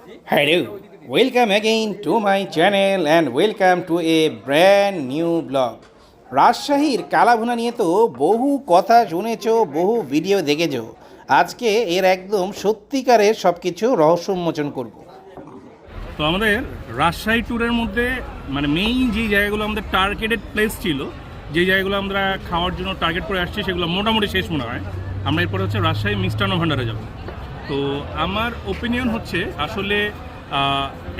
Hello, welcome again to my channel and welcome to a brand new blog. রাজশাহীর কালাভুনা নিয়ে তো বহু কথা শুনেছো, বহু ভিডিও দেখেছো। আজকে এর একদম সত্যিকারের সব কিছু রহস্য উন্মোচন করব। তো আমাদের রাজশাহী ট্যুরের মধ্যে মানে মেইন যে জায়গাগুলো আমাদের টার্গেটেড প্লেস ছিল, যে জায়গাগুলো আমরা খাওয়ার জন্য টার্গেট করে আসছি, সেগুলো মোটামুটি শেষ মনে হয়। আমরা এরপর হচ্ছে রাজশাহী মিষ্টান্ন ভাণ্ডারে যাব। তো আমার ওপিনিয়ন হচ্ছে আসলে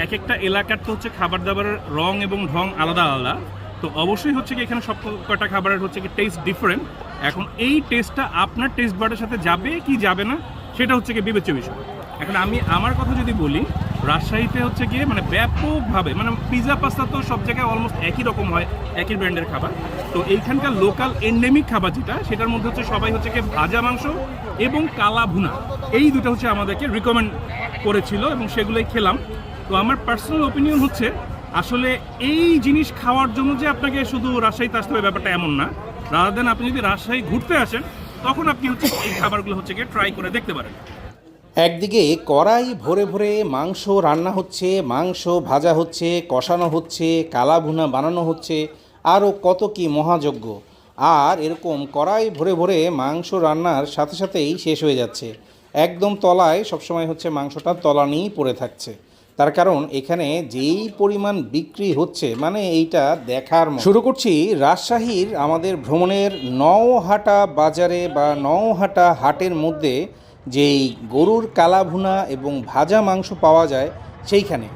এক একটা এলাকার তো হচ্ছে খাবার দাবারের রং এবং ঢং আলাদা আলাদা। তো অবশ্যই হচ্ছে কি এখানে সব কটা খাবারের হচ্ছে কি টেস্ট ডিফারেন্ট। এখন এই টেস্টটা আপনার টেস্ট বার্ডের সাথে যাবে কি যাবে না সেটা হচ্ছে কি বিবেচ্য বিষয়। এখন আমি আমার কথা যদি বলি, রাজশাহীতে হচ্ছে গিয়ে মানে ব্যাপকভাবে মানে পিৎজা পাস্তা তো সব জায়গায় অলমোস্ট একই রকম হয়, একই ব্র্যান্ডের খাবার। তো এইখানকার লোকাল এন্ডেমিক খাবার যেটা, সেটার মধ্যে হচ্ছে সবাই হচ্ছে গিয়ে ভাজা মাংস এবং কালা ভুনা, এই দুটো হচ্ছে আমাদেরকে রিকমেন্ড করেছিল এবং সেগুলোই খেলাম। তো আমার পার্সোনাল ওপিনিয়ন হচ্ছে আসলে এই জিনিস খাওয়ার জন্য যে আপনাকে শুধু রাজশাহীতে আসতে হবে ব্যাপারটা এমন না। রাদার দেন আপনি যদি রাজশাহী ঘুরতে আসেন, তখন আপনি হচ্ছে এই খাবারগুলো হচ্ছে গিয়ে ট্রাই করে দেখতে পারেন। একদিকে কড়াই ভরে ভরে মাংস রান্না হচ্ছে, মাংস ভাজা হচ্ছে, কষানো হচ্ছে, কালাভুনা বানানো হচ্ছে, আরও কত কি মহাযজ্ঞ। আর এরকম কড়াই ভরে ভরে মাংস রান্নার সাথে সাথেই শেষ হয়ে যাচ্ছে। একদম তলায় সবসময় হচ্ছে মাংসটা তলানিই পড়ে থাকছে। তার কারণ এখানে যেই পরিমাণ বিক্রি হচ্ছে মানে এইটা দেখার মতো। শুরু করছি রাজশাহীর আমাদের ভ্রমণের নওহাটা বাজারে বা নওহাটা হাটের মধ্যে যেই গরুর কালাভুনা এবং ভাজা মাংস পাওয়া যায় সেইখানে।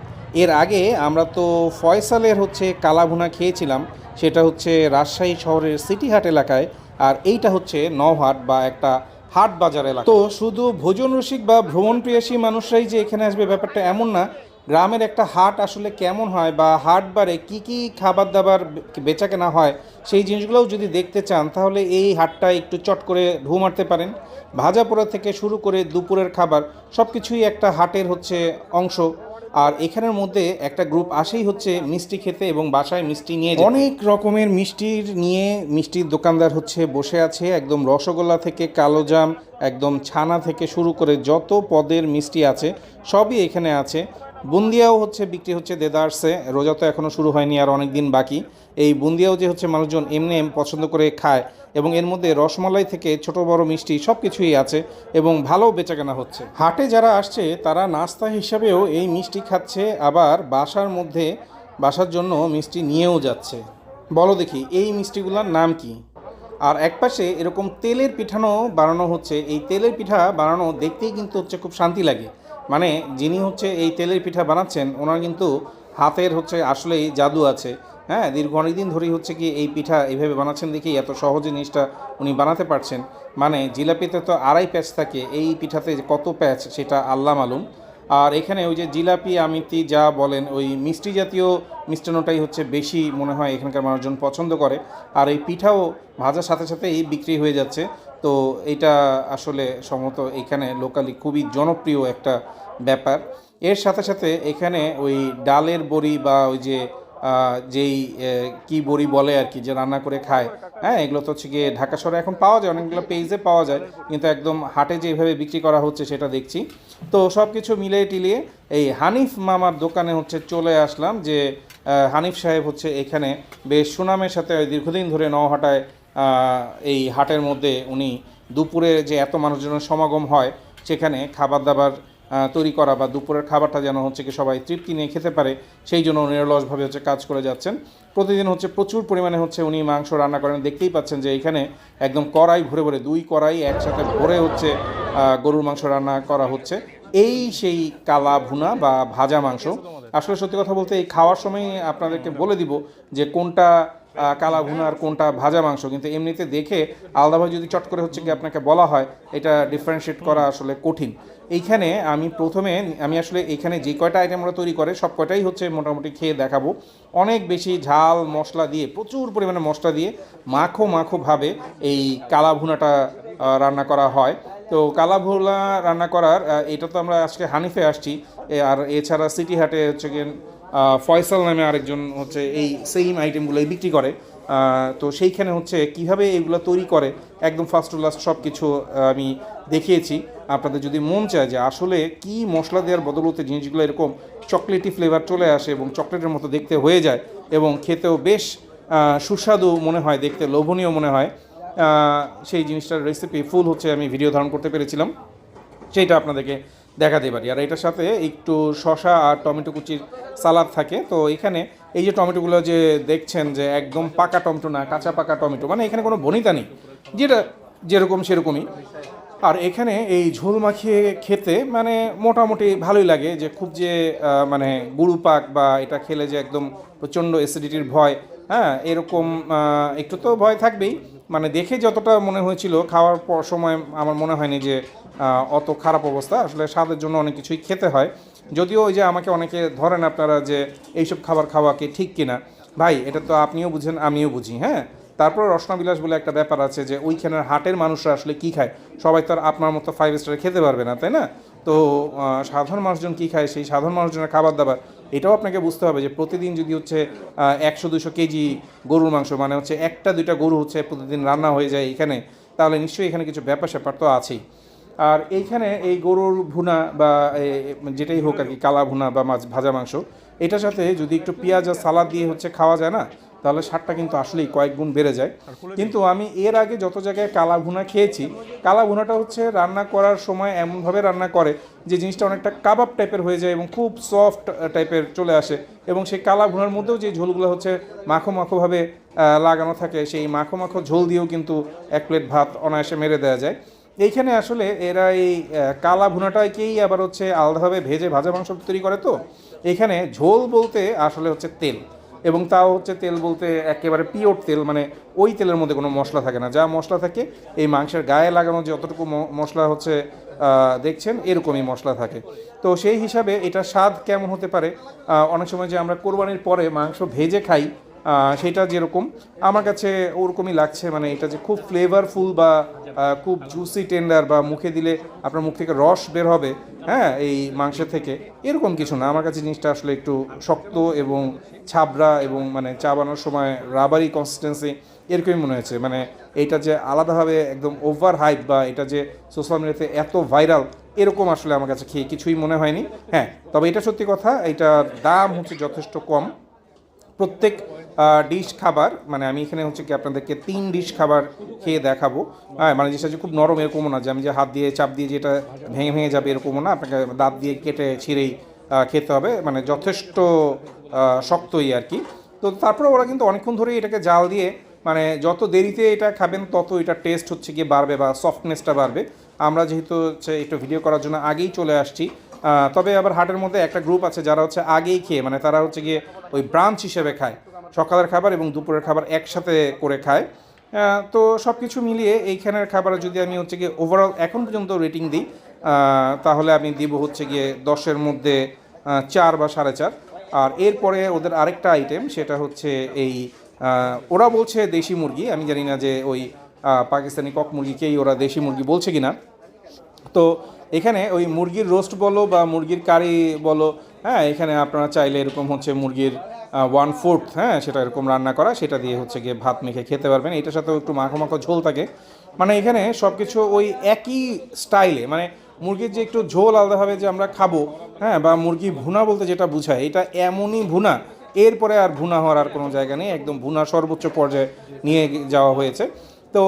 এর আগে আমরা তো ফয়সালের হচ্ছে কালাভুনা খেয়েছিলাম, সেটা হচ্ছে রাজশাহী শহরের সিটি হাট এলাকায়, আর এইটা হচ্ছে নওহাট বা একটা হাট বাজার এলাকা। তো শুধু ভোজন রসিক বা ভ্রমণ প্রিয়াসী মানুষরাই যে এখানে আসবে ব্যাপারটা এমন না। গ্রামের একটা হাট আসলে কেমন হয় বা হাট বারে কী কী খাবার দাবার বেচা কেনা হয় সেই জিনিসগুলোও যদি দেখতে চান, তাহলে এই হাটটায় একটু চট করে ঢু মারতে পারেন। ভাজা পোড়া থেকে শুরু করে দুপুরের খাবার সব কিছুই একটা হাটের হচ্ছে অংশ। আর এখানের মধ্যে একটা গ্রুপ আসেই হচ্ছে মিষ্টি খেতে এবং বাসায় মিষ্টি নিয়ে যেতে। অনেক রকমের মিষ্টির নিয়ে মিষ্টির দোকানদার হচ্ছে বসে আছে, একদম রসগোল্লা থেকে কালোজাম, একদম ছানা থেকে শুরু করে যত পদের মিষ্টি আছে সবই এখানে আছে। বুন্দিয়াও হচ্ছে বিক্রি হচ্ছে দেদারসে। রোজা তো এখনও শুরু হয়নি, আর অনেক দিন বাকি। এই বুন্দিয়াও যে হচ্ছে মানুষজন এমনি পছন্দ করে খায়, এবং এর মধ্যে রসমালাই থেকে ছোট বড় মিষ্টি সব কিছুই আছে এবং ভালো বেচাকেনা হচ্ছে। হাটে যারা আসছে তারা নাস্তা হিসাবেও এই মিষ্টি খাচ্ছে, আবার বাসার জন্য মিষ্টি নিয়েও যাচ্ছে। বলো দেখি এই মিষ্টিগুলোর নাম কি? আর একপাশে এরকম তেলের পিঠানো বানানো হচ্ছে। এই তেলের পিঠা বানানো দেখতেই কিন্তু হচ্ছে খুব শান্তি লাগে। মানে যিনি হচ্ছে এই তেলের পিঠা বানাচ্ছেন ওনার কিন্তু হাতের হচ্ছে আসলেই জাদু আছে। হ্যাঁ, দীর্ঘ অনেক দিন ধরেই হচ্ছে কি এই পিঠা এইভাবে বানাচ্ছেন দেখেই এত সহজে জিনিসটা উনি বানাতে পারছেন। মানে জিলাপিতে তো আড়াই প্যাচ থাকে, এই পিঠাতে কত প্যাচ সেটা আল্লাহ মালুম। আর এখানে ওই যে জিলাপি আমিতি যা বলেন, ওই মিষ্টি জাতীয় মিষ্টান্নটাই হচ্ছে বেশি মনে হয় এখানকার মানুষজন পছন্দ করে। আর এই পিঠাও ভাজার সাথে সাথেই বিক্রি হয়ে যাচ্ছে। তো এটা আসলে সম্ভবত এখানে লোকালি খুবই জনপ্রিয় একটা ব্যাপার। এর সাথে সাথে এখানে ওই ডালের বড়ি বা ওই যে যেই কি বড়ি বলে আর কি, যে রান্না করে খায়, হ্যাঁ, এগুলো তো হচ্ছে গিয়ে ঢাকা শহরে এখন পাওয়া যায়, অনেকগুলো পেজে পাওয়া যায়, কিন্তু একদম হাটে যেভাবে বিক্রি করা হচ্ছে সেটা দেখছি। তো সব কিছু মিলিয়ে টিলিয়ে এই হানিফ মামার দোকানে হচ্ছে চলে আসলাম। যে হানিফ সাহেব হচ্ছে এখানে বেশ সুনামের সাথে দীর্ঘদিন ধরে নওহাটায় এই হাটের মধ্যে উনি দুপুরে যে এত মানুষজনের সমাগম হয় সেখানে খাবার দাবার তৈরি করা বা দুপুরের খাবারটা যেন হচ্ছে কি সবাই তৃপ্তি নিয়ে খেতে পারে, সেই জন্য নিরলসভাবে হচ্ছে কাজ করে যাচ্ছেন। প্রতিদিন হচ্ছে প্রচুর পরিমাণে হচ্ছে উনি মাংস রান্না করেন। দেখতেই পাচ্ছেন যে এখানে একদম কড়াই ভরে ভরে 2 কড়াই একসাথে ভরে হচ্ছে গরুর মাংস রান্না করা হচ্ছে। এই সেই কালা ভুনা বা ভাজা মাংস। আসলে সত্যি কথা বলতে এই খাওয়ার সময় আপনাদেরকে বলে দিব যে কোনটা কালা ভুনা আর কোনটা ভাজা মাংস, কিন্তু এমনিতে দেখে আলাদাভাবে যদি চট করে হচ্ছে কি আপনাকে বলা হয়, এটা ডিফারেন্সিয়েট করা আসলে কঠিন। এইখানে আমি আসলে এখানে যে কয়টা আইটেম আমরা তৈরি করে সব কয়টাই হচ্ছে মোটামুটি খেয়ে দেখাবো। অনেক বেশি ঝাল মশলা দিয়ে, প্রচুর পরিমাণে মশলা দিয়ে মাখোভাবে এই কালা ভুনাটা রান্না করা হয়। তো কালা ভুনা রান্না করার এটা তো আমরা আজকে হানিফে আসছি, আর এছাড়া সিটি হাটে হচ্ছে গিয়ে ফয়সাল নামে আরেকজন হচ্ছে এই সেম আইটেমগুলোই বিক্রি করে। তো সেইখানে হচ্ছে কিভাবে এগুলো তৈরি করে একদম ফার্স্ট টু লাস্ট সব কিছু আমি দেখিয়েছি। আপনাদের যদি মন চায় যে আসলে কি মশলা দেওয়ার বদলতে জিনিসগুলো এরকম চকলেটি ফ্লেভার চলে আসে এবং চকলেটের মতো দেখতে হয়ে যায় এবং খেতেও বেশ সুস্বাদু মনে হয়, দেখতে লোভনীয় মনে হয়, সেই জিনিসটার রেসিপি ফুল হচ্ছে আমি ভিডিও ধারণ করতে পেরেছিলাম, সেইটা আপনাদেরকে দেখাতে পারি। আর এটার সাথে একটু শসা আর টমেটো কুচির সালাদ থাকে। তো এখানে এই যে টমেটোগুলো যে দেখছেন যে একদম পাকা টমেটো না, কাঁচা পাকা টমেটো, মানে এখানে কোনো বনিতা নেই, যেটা যেরকম সেরকমই। আর এখানে এই ঝোল মাখিয়ে খেতে মানে মোটামুটি ভালোই লাগে, যে খুব যে মানে গুরু পাক বা এটা খেলে যে একদম প্রচণ্ড অ্যাসিডিটির ভয়, হ্যাঁ এরকম একটু তো ভয় থাকবেই। মানে দেখে যতটা মনে হয়েছিল, খাওয়ার পর সময় আমার মনে হয়নি যে অত খারাপ অবস্থা। আসলে স্বাদের জন্য অনেক কিছুই খেতে হয়, যদিও ওই যে আমাকে অনেকে ধরেন আপনারা যে এইসব খাবার খাওয়া কি ঠিক কিনা। ভাই এটা তো আপনিও বুঝেন আমিও বুঝি, হ্যাঁ। তারপর রসনাবিলাস বলে একটা ব্যাপার আছে, যে ওইখানের হাটের মানুষরা আসলে কী খায়, সবাই তো আর আপনার মতো 5 স্টারে খেতে পারবে না, তাই না? তো সাধারণ মানুষজন কী খায়, সেই সাধারণ মানুষজনের খাবার দাবার এটাও আপনাকে বুঝতে হবে, যে প্রতিদিন যদি হচ্ছে 100-200 কেজি গরুর মাংস, মানে হচ্ছে 1-2টা গরু হচ্ছে প্রতিদিন রান্না হয়ে যায় এখানে, তাহলে নিশ্চয়ই এখানে কিছু ব্যাপার স্যাপার তো আছেই। আর এইখানে এই গরুর ভুনা বা যেটাই হোক আর কি, কালা ভুনা বা মাছ ভাজা মাংস, এটার সাথে যদি একটু পেঁয়াজ আর সালাদ দিয়ে হচ্ছে খাওয়া যায় না, তাহলে স্বাদটা কিন্তু আসলেই কয়েক গুণ বেড়ে যায়। কিন্তু আমি এর আগে যত জায়গায় কালা ভুনা খেয়েছি, কালা ভুনাটা হচ্ছে রান্না করার সময় এমনভাবে রান্না করে যে জিনিসটা অনেকটা কাবাব টাইপের হয়ে যায় এবং খুব সফট টাইপের চলে আসে, এবং সেই কালা ভুনার মধ্যেও যে ঝোলগুলো হচ্ছে মাখো মাখোভাবে লাগানো থাকে, সেই মাখো মাখো ঝোল দিয়েও কিন্তু 1 প্লেট ভাত অনায়াসে মেরে দেওয়া যায়। এইখানে আসলে এরা এই কালা ভুনাটাকেই আবার হচ্ছে আলাদাভাবে ভেজে ভাজা মাংস তৈরি করে। তো এখানে ঝোল বলতে আসলে হচ্ছে তেল, এবং তাও হচ্ছে তেল বলতে একেবারে পিওর তেল, মানে ওই তেলের মধ্যে কোনো মশলা থাকে না। যা মশলা থাকে এই মাংসের গায়ে লাগানো যে অতটুকু মশলা হচ্ছে দেখছেন, এরকমই মশলা থাকে। তো সেই হিসাবে এটা স্বাদ কেমন হতে পারে, অনেক সময় যে আমরা কোরবানির পরে মাংস ভেজে খাই, সেটা যেরকম আমার কাছে ওরকমই লাগছে। মানে এটা যে খুব ফ্লেভারফুল বা খুব জুসি টেন্ডার বা মুখে দিলে আপনার মুখ থেকে রস বের হবে, হ্যাঁ এই মাংসের থেকে, এরকম কিছু না। আমার কাছে জিনিসটা আসলে একটু শক্ত এবং ছাবড়া এবং মানে চা বানানোর সময় রাবারি কনসিস্টেন্সি, এরকমই মনে হয়েছে। মানে এইটা যে আলাদাভাবে একদম ওভার হাইপ বা এটা যে সোশ্যাল মিডিয়াতে এত ভাইরাল, এরকম আসলে আমার কাছে খেয়ে কিছুই মনে হয়নি। হ্যাঁ, তবে এটা সত্যি কথা, এটার দাম হচ্ছে যথেষ্ট কম। প্রত্যেক ডিশ খাবার, মানে আমি এখানে হচ্ছে কি আপনাদেরকে 3 ডিশ খাবার খেয়ে দেখাবো, হ্যাঁ মানে যেটা যে খুব নরম এরকমও না, যে আমি যে হাত দিয়ে চাপ দিয়ে যেটা ভেঙে ভেঙে যাবে এরকমও না, আপনাকে দাঁত দিয়ে কেটে ছিঁড়েই খেতে হবে, মানে যথেষ্ট শক্তই আর কি। তো তারপরে ওরা কিন্তু অনেকক্ষণ ধরেই এটাকে জাল দিয়ে, মানে যত দেরিতে এটা খাবেন তত এটা টেস্ট হচ্ছে গিয়ে বাড়বে বা সফটনেসটা বাড়বে। আমরা যেহেতু হচ্ছে একটু ভিডিও করার জন্য আগেই চলে আসছি, তবে আবার হাটের মধ্যে একটা গ্রুপ আছে যারা হচ্ছে আগেই খেয়ে, মানে তারা হচ্ছে গিয়ে ওই ব্রাঞ্চ হিসেবে খায়, সকালের খাবার এবং দুপুরের খাবার একসাথে করে খায়। তো সব কিছু মিলিয়ে এইখানের খাবার যদি আমি হচ্ছে গিয়ে ওভারঅল এখন পর্যন্ত রেটিং দিই, তাহলে আমি দিব হচ্ছে গিয়ে 10-এর মধ্যে 4 বা 4.5। আর এরপরে ওদের আরেকটা আইটেম, সেটা হচ্ছে এই ওরা বলছে দেশি মুরগি, আমি জানি না যে ওই পাকিস্তানি কক মুরগিকেই ওরা দেশি মুরগি বলছে কিনা। তো এখানে ওই মুরগির রোস্ট বলো বা মুরগির কারি বলো, হ্যাঁ এখানে আপনারা চাইলে এরকম হচ্ছে মুরগির 1/4, হ্যাঁ সেটা এরকম রান্না করা, সেটা দিয়ে হচ্ছে গিয়ে ভাত মেখে খেতে পারবেন। এটার সাথেও একটু মাখো মাখো ঝোল থাকে, মানে এখানে সব কিছু ওই একই স্টাইলে, মানে মুরগির যে একটু ঝোল আলাদাভাবে যে আমরা খাবো, হ্যাঁ বা মুরগি ভুনা বলতে যেটা বোঝায়, এটা এমনই ভুনা, এরপরে আর ভুনা হওয়ার আর কোনো জায়গা নেই, একদম ভুনা সর্বোচ্চ পর্যায়ে নিয়ে যাওয়া হয়েছে। তো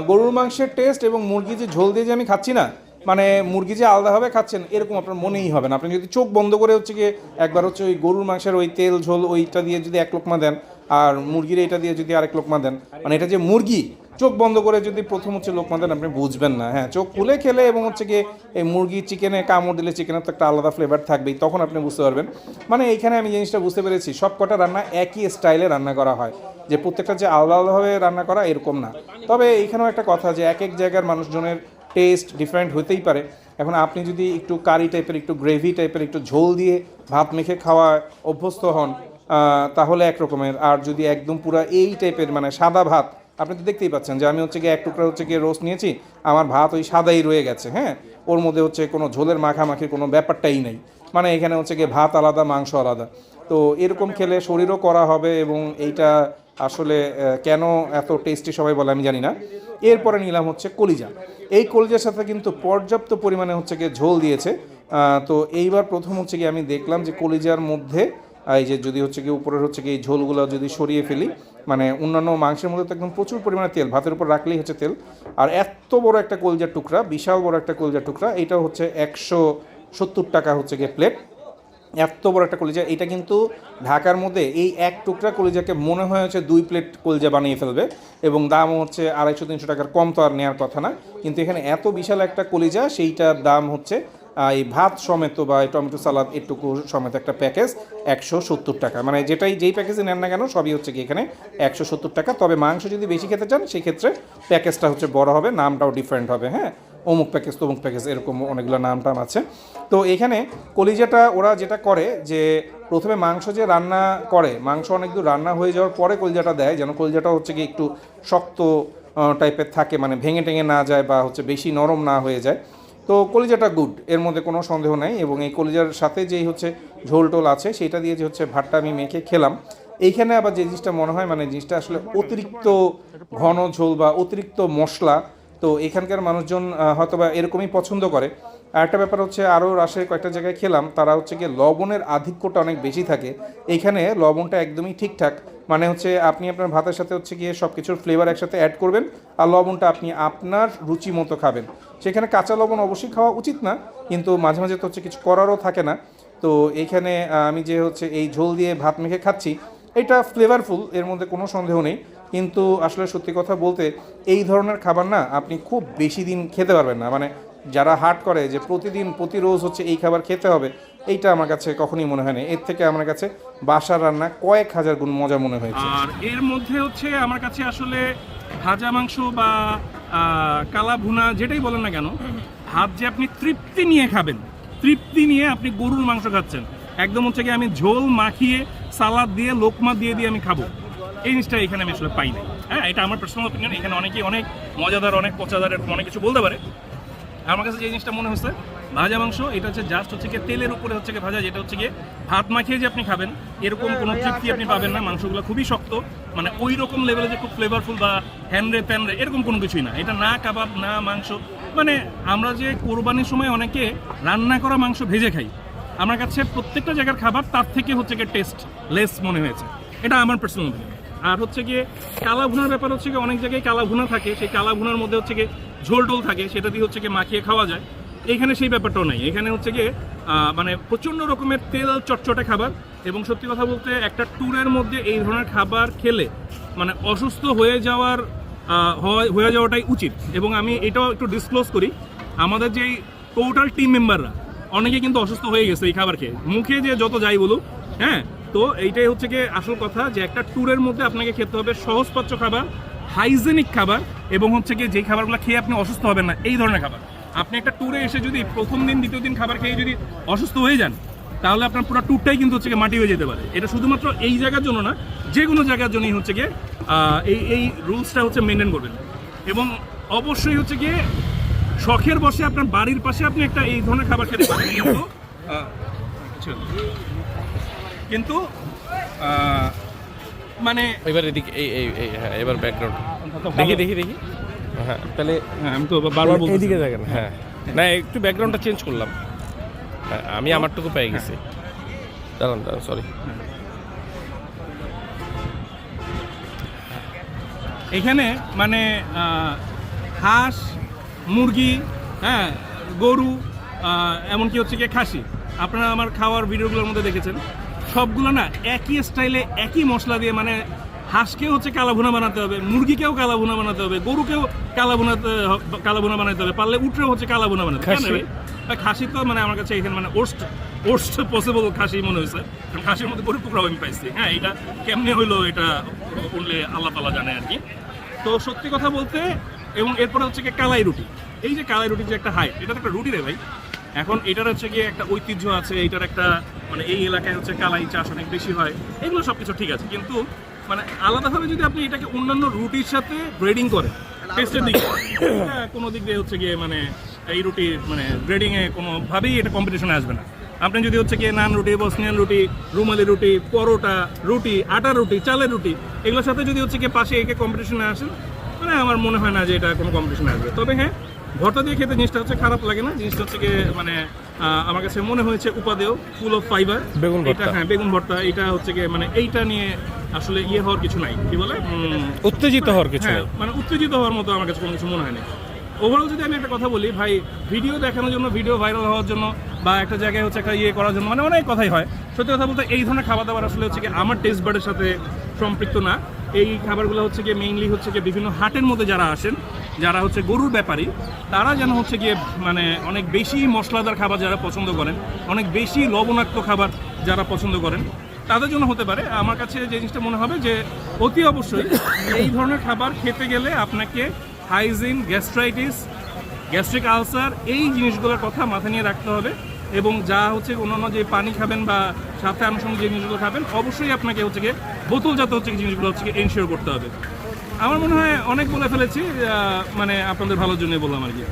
গরুর মাংসের টেস্ট এবং মুরগি যে ঝোল দিয়ে যে আমি খাচ্ছি না, মানে মুরগি যে আলাদাভাবে খাচ্ছেন এরকম আপনার মনেই হবে না। আপনি যদি চোখ বন্ধ করে হচ্ছে গিয়ে একবার হচ্ছে ওই গরুর মাংসের ওই তেল ঝোল ওইটা দিয়ে যদি 1 লোকমা দেন, আর মুরগির এটা দিয়ে যদি আরেক লোকমা দেন, মানে এটা যে মুরগি, চোখ বন্ধ করে যদি প্রথম হচ্ছে লোকমা দেন আপনি বুঝবেন না। হ্যাঁ, চোখ খুলে খেলে এবং হচ্ছে গিয়ে এই মুরগি চিকেনে কামড় দিলে চিকেনের তো একটা আলাদা ফ্লেভার থাকবেই, তখন আপনি বুঝতে পারবেন। মানে এইখানে আমি জিনিসটা বুঝতে পেরেছি, সব কটা রান্না একই স্টাইলে রান্না করা হয়, যে প্রত্যেকটা যে আলাদা আলাদাভাবে রান্না করা এরকম না। তবে এইখানেও একটা কথা, যে এক এক জায়গার মানুষজনের টেস্ট ডিফারেন্ট হতেই পারে। এখন আপনি যদি একটু কারি টাইপের, একটু গ্রেভি টাইপের, একটু ঝোল দিয়ে ভাত মেখে খাওয়া অভ্যস্ত হন, তাহলে এক রকমের। আর যদি একদম পুরো এই টাইপের মানে সাদা ভাত, আপনি তো দেখতেই পাচ্ছেন যে আমি হচ্ছে গিয়ে 1 টুকরা হচ্ছে গিয়ে রোস্ট নিয়েছি, আমার ভাত ওই সাদাই রয়ে গেছে, হ্যাঁ ওর মধ্যে হচ্ছে কোনো ঝোলের মাখামাখির কোনো ব্যাপারটাই নেই। মানে এখানে হচ্ছে গিয়ে ভাত আলাদা মাংস আলাদা। তো এরকম খেলে শরীরও করা হবে, এবং এইটা আসলে কেন এত টেস্টি সবাই বলে আমি জানি না। এরপরে নিলাম হচ্ছে কলিজা। এই কলিজার সাথে কিন্তু পর্যাপ্ত পরিমাণে হচ্ছে গিয়ে ঝোল দিয়েছে। তো এইবার প্রথম হচ্ছে গিয়ে আমি দেখলাম যে কলিজার মধ্যে এই যে যদি হচ্ছে গিয়ে উপরের হচ্ছে গিয়ে এই ঝোলগুলো যদি সরিয়ে ফেলি, মানে অন্যান্য মাংসের মধ্যে তো একদম প্রচুর পরিমাণে তেল, ভাতের উপর রাখলেই হচ্ছে তেল। আর এত বড় একটা কলিজার টুকরা, বিশাল বড় একটা কলিজার টুকরা, এইটাও হচ্ছে 170 টাকা হচ্ছে গিয়ে প্লেট। এত বড় একটা কলিজা, এটা কিন্তু ঢাকার মধ্যে এই এক টুকরা কলিজাকে মনে হয় হচ্ছে 2 প্লেট কলিজা বানিয়ে ফেলবে, এবং দামও হচ্ছে 250-300 টাকার কম, তো আর নেওয়ার কথা না। কিন্তু এখানে এত বিশাল একটা কলিজা, সেইটার দাম হচ্ছে এই ভাত সমেত বা এই টমেটো সালাদ এটুকু সমেত একটা প্যাকেজ 170 টাকা। মানে যেই প্যাকেজে নেন না কেন সবই হচ্ছে কি এখানে 170 টাকা। তবে মাংস যদি বেশি খেতে চান সেই ক্ষেত্রে প্যাকেজটা হচ্ছে বড় হবে, নামটাও ডিফারেন্ট হবে। হ্যাঁ, অমুক প্যাকেজ তমুক প্যাকেজ এরকম অনেকগুলো নাম টাম আছে। তো এখানে কলিজাটা ওরা যেটা করে যে প্রথমে মাংস যে রান্না করে, মাংস অনেক দূর রান্না হয়ে যাওয়ার পরে কলিজাটা দেয়, যেন কলিজাটা হচ্ছে কি একটু শক্ত টাইপের থাকে, মানে ভেঙে টেঙে না যায় বা হচ্ছে বেশি নরম না হয়ে যায়। তো কলিজাটা গুড, এর মধ্যে কোনো সন্দেহ নাই। এবং এই কলিজার সাথে যেই হচ্ছে ঝোল টোল আছে সেটা দিয়ে যে হচ্ছে ভাতটা আমি মেখে খেলাম। এইখানে আবার যে জিনিসটা মনে হয়, মানে জিনিসটা আসলে অতিরিক্ত ঘন ঝোল বা অতিরিক্ত মশলা, তো এখানকার মানুষজন হয়তো বা এরকমই পছন্দ করে। আর একটা ব্যাপার হচ্ছে, আরও রাজশাহীর কয়েকটা জায়গায় খেলাম, তারা হচ্ছে গিয়ে লবণের আধিক্যটা অনেক বেশি থাকে। এইখানে লবণটা একদমই ঠিকঠাক, মানে হচ্ছে আপনি আপনার ভাতের সাথে হচ্ছে গিয়ে সব কিছুর ফ্লেভার একসাথে অ্যাড করবেন, আর লবণটা আপনি আপনার রুচি মতো খাবেন। সেখানে কাঁচা লবণ অবশ্যই খাওয়া উচিত না, কিন্তু মাঝে মাঝে তো হচ্ছে কিছু করারও থাকে না। তো এইখানে আমি যে হচ্ছে এই ঝোল দিয়ে ভাত মেখে খাচ্ছি, এটা ফ্লেভারফুল, এর মধ্যে কোনো সন্দেহ নেই। কিন্তু আসলে সত্যি কথা বলতে এই ধরনের খাবার না আপনি খুব বেশি দিন খেতে পারবেন না। মানে যারা হাট করে যে প্রতিদিন প্রতিরোজ হচ্ছে এই খাবার খেতে হবে, এইটা আমার কাছে কখনোই মনে হয় না। এর থেকে আমার কাছে বাসার রান্না কয়েক হাজার গুণ মজা মনে হয়েছে। আর এর মধ্যে হচ্ছে আমার কাছে আসলে ভাজা মাংস বা কালা ভুনা যেটাই বলেন না কেন, ভাত যে আপনি তৃপ্তি নিয়ে খাবেন, তৃপ্তি নিয়ে আপনি গরুর মাংস খাচ্ছেন, একদম হচ্ছে কি আমি ঝোল মাখিয়ে সালাদ দিয়ে লোকমা দিয়ে দিয়ে আমি খাবো, এই জিনিসটা এখানে আমি আসলে পাই নাই। হ্যাঁ, এটা আমার পার্সোনাল অপিনিয়ন। এখানে অনেকেই অনেক মজাদার, অনেক পচাদার, এরকম অনেক কিছু বলতে পারে। আমার কাছে যে জিনিসটা মনে হচ্ছে ভাজা মাংস, এটা হচ্ছে জাস্ট হচ্ছে গিয়ে তেলের উপরে হচ্ছে গিয়ে ভাজা, যেটা হচ্ছে গিয়ে ভাত মাখিয়ে যে আপনি খাবেন এরকম কোনো তৃপ্তি আপনি পাবেন না। মাংসগুলো খুবই শক্ত, মানে ওই রকম লেভেলে যে খুব ফ্লেভারফুল বা হ্যান্ডরে প্যানরে এরকম কোনো কিছুই না। এটা না কাবাব না মাংস, মানে আমরা যে কোরবানির সময় অনেকে রান্না করা মাংস ভেজে খাই, আমার কাছে প্রত্যেকটা জায়গার খাবার তার থেকে হচ্ছে গিয়ে টেস্ট লেস মনে হয়েছে। এটা আমার পার্সোনাল অপিনিয়ন। আর হচ্ছে গিয়ে কালা ভুনার ব্যাপার হচ্ছে গিয়ে অনেক জায়গায় কালা ভুনা থাকে, সেই কালা ভুনার মধ্যে হচ্ছে গিয়ে ঝোল টোল থাকে, সেটা দিয়ে হচ্ছে গিয়ে মাখিয়ে খাওয়া যায়। এখানে সেই ব্যাপারটাও নাই। এখানে হচ্ছে গিয়ে মানে প্রচণ্ড রকমের তেল চটচটে খাবার। এবং সত্যি কথা বলতে একটা ট্যুরের মধ্যে এই ধরনের খাবার খেলে মানে অসুস্থ হয়ে যাওয়াটাই উচিত। এবং আমি এটাও একটু ডিসক্লোজ করি, আমাদের যেই টোটাল টিম মেম্বাররা অনেকে কিন্তু অসুস্থ হয়ে গেছে এই খাবার খেয়ে, মুখে যে যত যাই বলুক। হ্যাঁ, তো এইটাই হচ্ছে গিয়ে আসল কথা, যে একটা ট্যুরের মধ্যে আপনাকে খেতে হবে সহজপাচ্য খাবার, হাইজেনিক খাবার, এবং হচ্ছে গিয়ে যেই খাবারগুলো খেয়ে আপনি অসুস্থ হবেন না এই ধরনের খাবার। আপনি একটা ট্যুরে এসে যদি প্রথম দিন দ্বিতীয় দিন খাবার খেয়ে যদি অসুস্থ হয়ে যান, তাহলে আপনার পুরো ট্যুরটাই কিন্তু হচ্ছে গিয়ে মাটি হয়ে যেতে পারে। এটা শুধুমাত্র এই জায়গার জন্য না, যে কোনো জায়গার জন্যই হচ্ছে গিয়ে এই রুলসটা হচ্ছে মেনটেন করবেন। এবং অবশ্যই হচ্ছে গিয়ে শখের বসে আপনার বাড়ির পাশে আপনি একটা এই ধরনের খাবার খেতে পারেন, কিন্তু মানে এবার এদিকে হ্যাঁ, এবার ব্যাকগ্রাউন্ড দেখি হ্যাঁ, তাহলে হ্যাঁ, আমি তো বারবার বলছি এইদিকে দেখেন। হ্যাঁ, না একটু ব্যাকগ্রাউন্ডটা চেঞ্জ করলাম। হ্যাঁ, আমি আমারটুকু পেয়ে গেছি। দাঁড়ান সরি। এখানে মানে হাঁস, মুরগি, হ্যাঁ, গরু, এমনকি হচ্ছে গিয়ে খাসি, আপনারা আমার খাওয়ার ভিডিওগুলোর মধ্যে দেখেছেন, সবগুলো না একই স্টাইলে একই মশলা দিয়ে, মানে হাঁসকেও হচ্ছে কালাভুনা বানাতে হবে, মুরগিকেও কালাভুনা বানাতে হবে, গরুকেও কালাভুনা বানাতে হবে, পারলে উঠরেও হচ্ছে কালাভুনা বানাতে হবে। খাসি তো মানে আমার কাছে এখানে মানে ওর্স্ট পসিবল খাসি মনে হয়েছে, কারণ খাসির মধ্যে গরু টুকরাও আমি পাইছি। হ্যাঁ, এটা কেমনে হইলো এটা বললে আল্লাহ তাআলা জানে আর কি। তো সত্যি কথা বলতে, এবং এরপরে হচ্ছে গিয়ে কালাই রুটি। এই যে কালাই রুটির যে একটা হাইট, এটা তো একটা রুটি রে ভাই। এখন এটার হচ্ছে গিয়ে একটা ঐতিহ্য আছে, এইটার একটা মানে এই এলাকায় হচ্ছে কালাই চাষ অনেক বেশি হয়, এগুলো সব কিছু ঠিক আছে। কিন্তু মানে আলাদাভাবে যদি আপনি এটাকে অন্যান্য রুটির সাথে গ্রেডিং করেন টেস্টের দিকে, কোনো দিক দিয়ে হচ্ছে গিয়ে মানে এই রুটি মানে গ্রেডিংয়ে কোনোভাবেই এটা কম্পিটিশনে আসবে না। আপনি যদি হচ্ছে গিয়ে নান রুটি, বসনিয়ান রুটি, রুমালি রুটি, পরোটা রুটি, আটার রুটি, চালের রুটি, এগুলোর সাথে যদি হচ্ছে গিয়ে পাশে একে কম্পিটিশনে আসেন, মানে আমার মনে হয় না যে এটা কোনো কম্পিটিশন আসবে। তবে হ্যাঁ, ভর্তা দিয়ে খেতে জিনিসটা হচ্ছে খারাপ লাগে না, জিনিসটা হচ্ছে গিয়ে মানে আমার কাছে মনে হয়েছে উপাদেয়, ফুল অফ ফাইবার। বেগুন ভর্তা। এটা হ্যাঁ, বেগুন ভর্তা, এটা হচ্ছে গিয়ে মানে এইটা নিয়ে আসলে হওয়ার কিছু নাই, কি বলে উত্তেজিত হওয়ার কিছু হ্যাঁ, নেই। মানে উত্তেজিত হওয়ার মতো আমার কাছে কোনো কিছু মনে হয় না। ওভারঅল যদি আমি একটা কথা বলি ভাই, ভিডিও দেখানোর জন্য, ভিডিও ভাইরাল হওয়ার জন্য, বা একটা জায়গায় হচ্ছে একটা করার জন্য মানে অনেক কথাই হয়। সত্যি কথা বলতে এই ধরনের খাবার দাবার আসলে হচ্ছে কি আমার টেস্ট বার্ডের সাথে সম্পৃক্ত না। এই খাবারগুলো হচ্ছে গিয়ে মেইনলি হচ্ছে গিয়ে বিভিন্ন হাটের মধ্যে যারা আসেন, যারা হচ্ছে গরুর ব্যাপারী, তারা যেন হচ্ছে গিয়ে মানে অনেক বেশি মশলাদার খাবার যারা পছন্দ করেন, অনেক বেশি লবণাক্ত খাবার যারা পছন্দ করেন, তাদের জন্য হতে পারে। আমার কাছে যে জিনিসটা মনে হবে যে অতি অবশ্যই এই ধরনের খাবার খেতে গেলে আপনাকে হাইজিন, গ্যাস্ট্রাইটিস, গ্যাস্ট্রিক আলসার, এই জিনিসগুলোর কথা মাথায় নিয়ে রাখতে হবে। এবং যা হচ্ছে অন্যান্য যে পানি খাবেন বা সাথে আনুষঙ্গিক যে জিনিসগুলো খাবেন, অবশ্যই আপনাকে হচ্ছে গিয়ে বোতলজাত হচ্ছে জিনিসগুলো হচ্ছে গিয়ে এনশিওর করতে হবে। আমার মনে হয় অনেক বলে ফেলেছি, মানে আপনাদের ভালোর জন্যই বললাম আর কি।